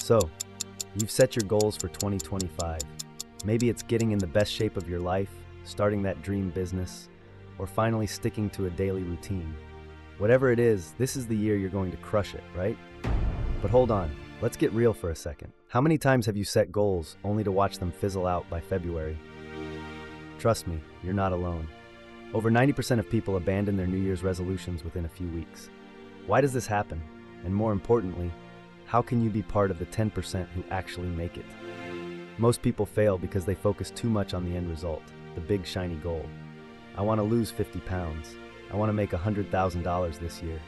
So, you've set your goals for 2025. Maybe it's getting in the best shape of your life, starting that dream business, or finally sticking to a daily routine. Whatever it is, this is the year you're going to crush it, right? But hold on, let's get real for a second. How many times have you set goals only to watch them fizzle out by February? Trust me, you're not alone. Over 90% of people abandon their New Year's resolutions within a few weeks. Why does this happen? And more importantly, how can you be part of the 10% who actually make it? Most people fail because they focus too much on the end result, the big shiny goal. I want to lose 50 pounds. I want to make $100,000 this year.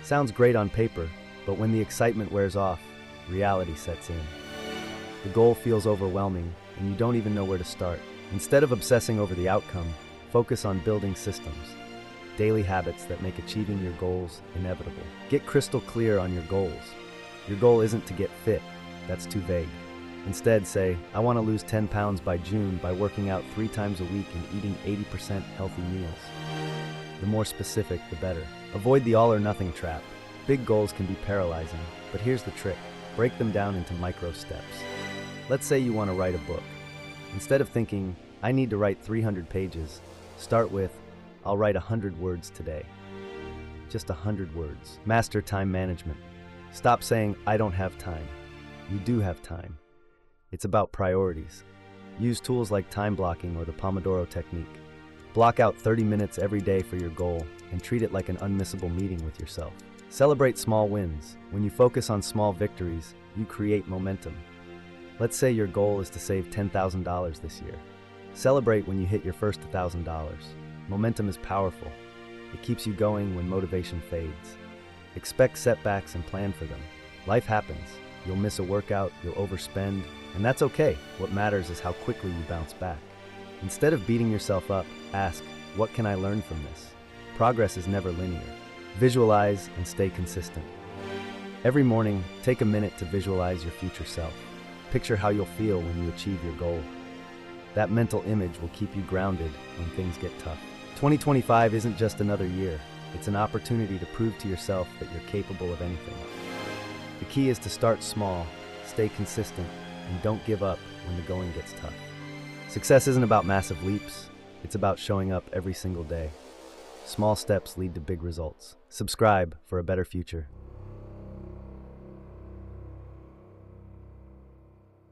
Sounds great on paper, but when the excitement wears off, reality sets in. The goal feels overwhelming, and you don't even know where to start. Instead of obsessing over the outcome, focus on building systems, daily habits that make achieving your goals inevitable. Get crystal clear on your goals. Your goal isn't to get fit, that's too vague. Instead, say, I want to lose 10 pounds by June by working out 3 times a week and eating 80% healthy meals. The more specific, the better. Avoid the all-or-nothing trap. Big goals can be paralyzing, but here's the trick. Break them down into micro steps. Let's say you want to write a book. Instead of thinking, I need to write 300 pages, start with, I'll write 100 words today. Just 100 words. Master time management. Stop saying, I don't have time. You do have time. It's about priorities. Use tools like time blocking or the Pomodoro technique. Block out 30 minutes every day for your goal and treat it like an unmissable meeting with yourself. Celebrate small wins. When you focus on small victories, you create momentum. Let's say your goal is to save $10,000 this year. Celebrate when you hit your first $1,000. Momentum is powerful. It keeps you going when motivation fades. Expect setbacks and plan for them. Life happens. You'll miss a workout, you'll overspend, and that's okay. What matters is how quickly you bounce back. Instead of beating yourself up, ask, what can I learn from this? Progress is never linear. Visualize and stay consistent. Every morning, take a minute to visualize your future self. Picture how you'll feel when you achieve your goal. That mental image will keep you grounded when things get tough. 2025 isn't just another year. It's an opportunity to prove to yourself that you're capable of anything. The key is to start small, stay consistent, and don't give up when the going gets tough. Success isn't about massive leaps. It's about showing up every single day. Small steps lead to big results. Subscribe for a better future.